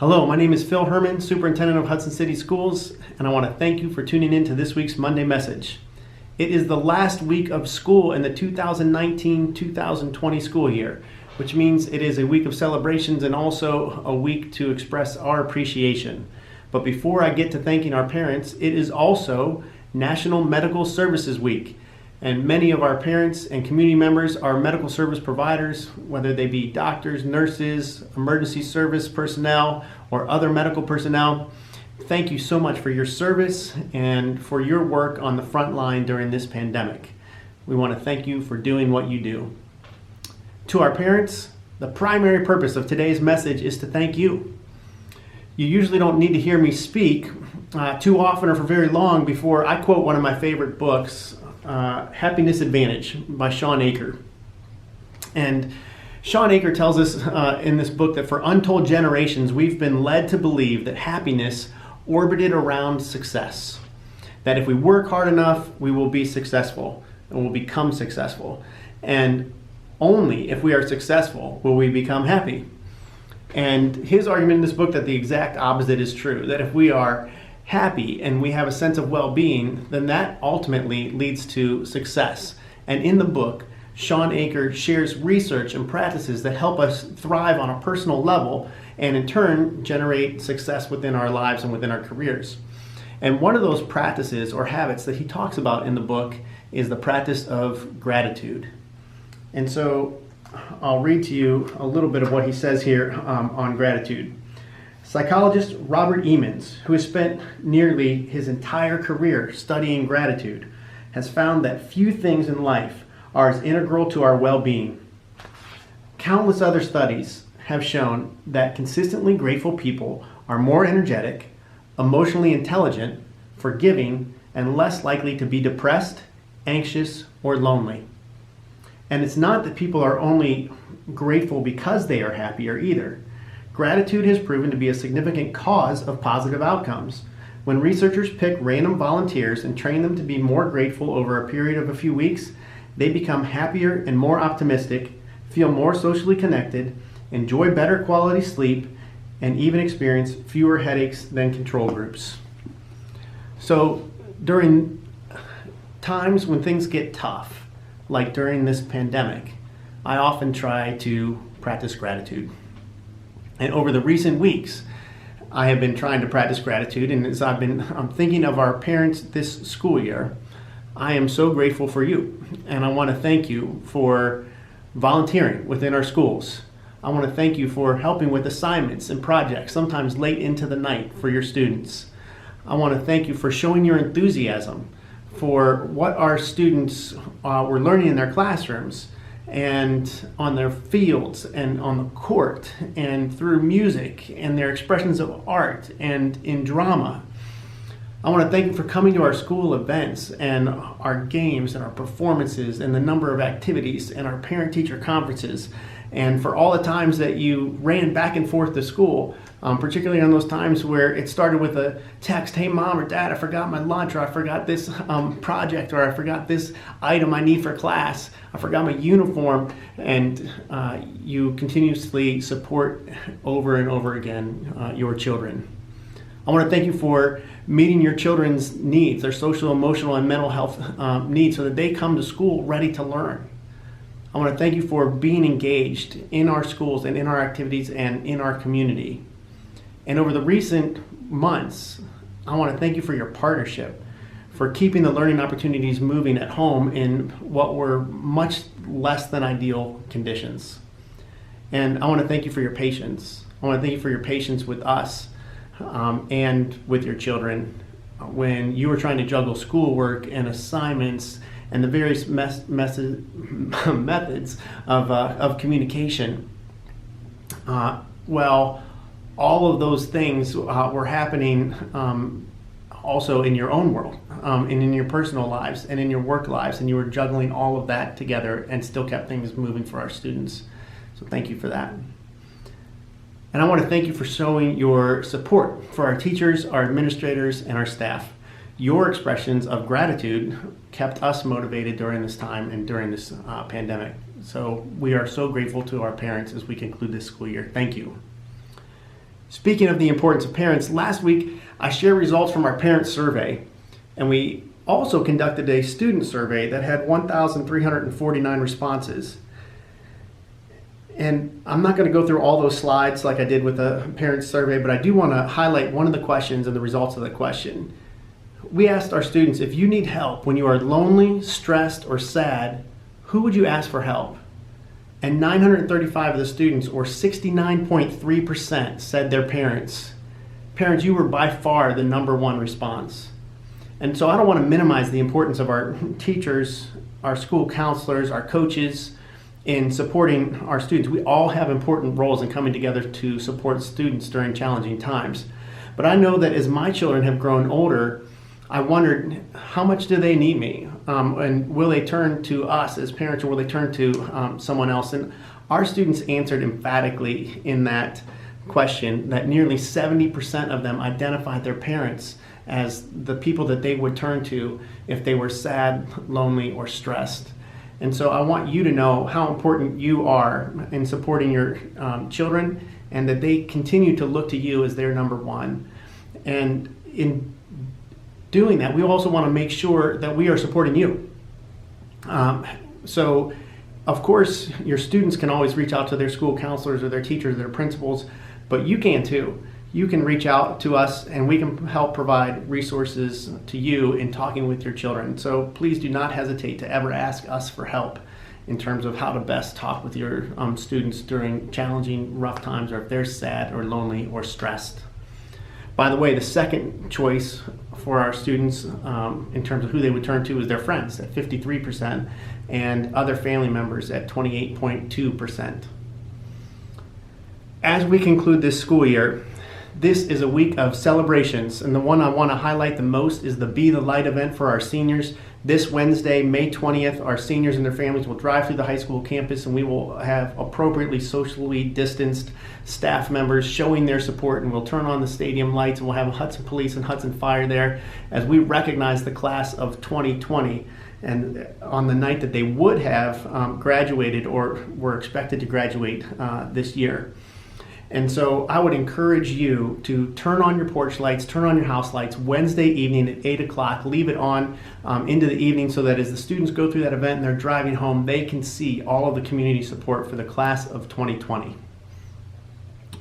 Hello, my name is Phil Herman, Superintendent of Hudson City Schools, and I want to thank you for tuning in to this week's Monday message. It is the last week of school in the 2019-2020 school year, which means it is a week of celebrations and also a week to express our appreciation. But before I get to thanking our parents, it is also National Medical Services Week. And many of our parents and community members are medical service providers, whether they be doctors, nurses, emergency service personnel, or other medical personnel. Thank you so much for your service and for your work on the front line during this pandemic. We want to thank you for doing what you do. To our parents, the primary purpose of today's message is to thank you. You usually don't need to hear me speak too often or for very long before I quote one of my favorite books, Happiness Advantage by Shawn Achor. And Shawn Achor tells us in this book that for untold generations we've been led to believe that happiness orbited around success. That if we work hard enough, we will be successful and will become successful. And only if we are successful will we become happy. And his argument in this book that the exact opposite is true, that if we are happy and we have a sense of well-being, then that ultimately leads to success. And in the book, Shawn Achor shares research and practices that help us thrive on a personal level and in turn generate success within our lives and within our careers. And one of those practices or habits that he talks about in the book is the practice of gratitude. And so I'll read to you a little bit of what he says here on gratitude. Psychologist Robert Emmons, who has spent nearly his entire career studying gratitude, has found that few things in life are as integral to our well-being. Countless other studies have shown that consistently grateful people are more energetic, emotionally intelligent, forgiving, and less likely to be depressed, anxious, or lonely. And it's not that people are only grateful because they are happier either. Gratitude has proven to be a significant cause of positive outcomes. When researchers pick random volunteers and train them to be more grateful over a period of a few weeks, they become happier and more optimistic, feel more socially connected, enjoy better quality sleep, and even experience fewer headaches than control groups. So during times when things get tough, like during this pandemic, I often try to practice gratitude. And over the recent weeks, I have been trying to practice gratitude. And as I'm thinking of our parents this school year, I am so grateful for you. And I want to thank you for volunteering within our schools. I want to thank you for helping with assignments and projects, sometimes late into the night for your students. I want to thank you for showing your enthusiasm for what our students were learning in their classrooms and on their fields and on the court and through music and their expressions of art and in drama. I want to thank you for coming to our school events and our games and our performances and the number of activities and our parent-teacher conferences, and for all the times that you ran back and forth to school, particularly on those times where it started with a text, hey mom or dad, I forgot my lunch, or I forgot this project, or I forgot this item I need for class, I forgot my uniform, and you continuously support over and over again your children. I want to thank you for meeting your children's needs, their social, emotional, and mental health needs, so that they come to school ready to learn. I want to thank you for being engaged in our schools and in our activities and in our community. And over the recent months, I want to thank you for your partnership, for keeping the learning opportunities moving at home in what were much less than ideal conditions. And I want to thank you for your patience. I want to thank you for your patience with us and with your children when you were trying to juggle schoolwork and assignments and the various methods of communication. Well, all of those things were happening also in your own world, and in your personal lives and in your work lives, and you were juggling all of that together and still kept things moving for our students. So thank you for that. And I want to thank you for showing your support for our teachers, our administrators, and our staff. Your expressions of gratitude kept us motivated during this time and during this pandemic. So we are so grateful to our parents as we conclude this school year. Thank you. Speaking of the importance of parents, last week I shared results from our parent survey, and we also conducted a student survey that had 1,349 responses. And I'm not going to go through all those slides like I did with the parent survey, but I do want to highlight one of the questions and the results of the question. We asked our students, if you need help when you are lonely, stressed, or sad, who would you ask for help? And 935 of the students, or 69.3%, said their parents. Parents, you were by far the number one response. And so I don't want to minimize the importance of our teachers, our school counselors, our coaches in supporting our students. We all have important roles in coming together to support students during challenging times. But I know that as my children have grown older, I wondered, how much do they need me? And will they turn to us as parents, or will they turn to someone else? And our students answered emphatically in that question that nearly 70% of them identified their parents as the people that they would turn to if they were sad, lonely, or stressed. And so I want you to know how important you are in supporting your children, and that they continue to look to you as their number one. And in doing that, we also want to make sure that we are supporting you. So, of course, your students can always reach out to their school counselors or their teachers, their principals, but you can too. You can reach out to us, and we can help provide resources to you in talking with your children. So please do not hesitate to ever ask us for help in terms of how to best talk with your students during challenging, rough times, or if they're sad or lonely or stressed. By the way, the second choice for our students in terms of who they would turn to is their friends at 53%, and other family members at 28.2%. As we conclude this school year, this is a week of celebrations, and the one I want to highlight the most is the Be the Light event for our seniors. This Wednesday, May 20th, our seniors and their families will drive through the high school campus, and we will have appropriately socially distanced staff members showing their support, and we'll turn on the stadium lights, and we'll have Hudson Police and Hudson Fire there as we recognize the class of 2020. And on the night that they would have graduated or were expected to graduate this year. And so I would encourage you to turn on your porch lights, turn on your house lights Wednesday evening at 8 o'clock. Leave it on into the evening so that as the students go through that event and they're driving home, they can see all of the community support for the class of 2020.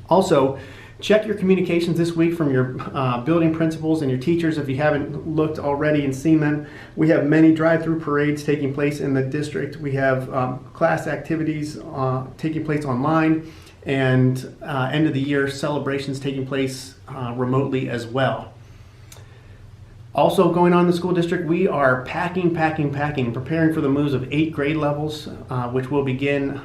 Also, check your communications this week from your building principals and your teachers if you haven't looked already and seen them. We have many drive-through parades taking place in the district. We have class activities taking place online, and end of the year celebrations taking place remotely as well. Also going on in the school district, we are packing, preparing for the moves of 8 grade levels, which will begin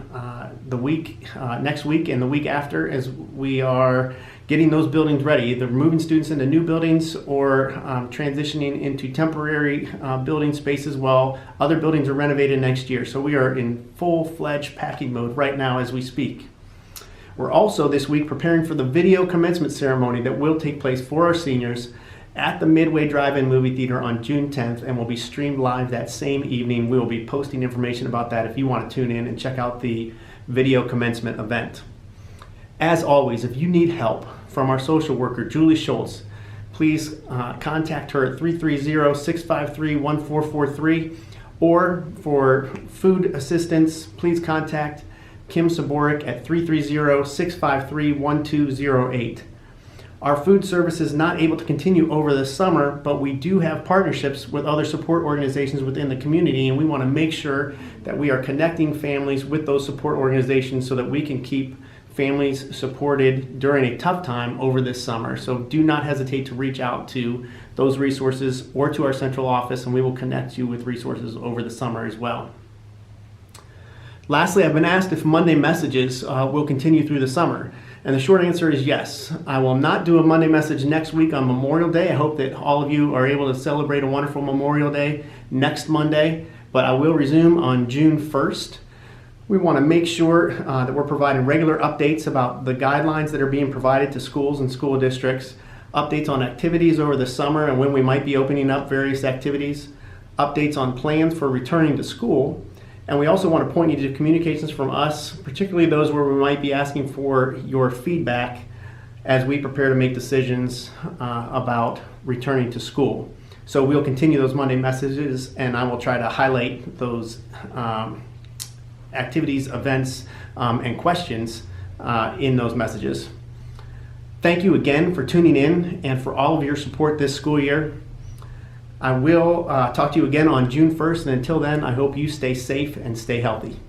next week and the week after, as we are getting those buildings ready, either moving students into new buildings or transitioning into temporary building spaces while other buildings are renovated next year. So we are in full-fledged packing mode right now as we speak. We're also this week preparing for the video commencement ceremony that will take place for our seniors at the Midway Drive-In Movie Theater on June 10th, and will be streamed live that same evening. We will be posting information about that if you want to tune in and check out the video commencement event. As always, if you need help from our social worker, Julie Schultz, please contact her at 330-653-1443, or for food assistance, please contact Kim Saborik at 330-653-1208. Our food service is not able to continue over the summer, but we do have partnerships with other support organizations within the community, and we want to make sure that we are connecting families with those support organizations so that we can keep families supported during a tough time over this summer. So do not hesitate to reach out to those resources or to our central office, and we will connect you with resources over the summer as well. Lastly, I've been asked if Monday messages will continue through the summer. And the short answer is yes. I will not do a Monday message next week on Memorial Day. I hope that all of you are able to celebrate a wonderful Memorial Day next Monday, but I will resume on June 1st. We want to make sure that we're providing regular updates about the guidelines that are being provided to schools and school districts, updates on activities over the summer and when we might be opening up various activities, updates on plans for returning to school. And we also want to point you to communications from us, particularly those where we might be asking for your feedback as we prepare to make decisions about returning to school. So we'll continue those Monday messages, and I will try to highlight those activities, events, and questions in those messages. Thank you again for tuning in and for all of your support this school year. I will talk to you again on June 1st, and until then, I hope you stay safe and stay healthy.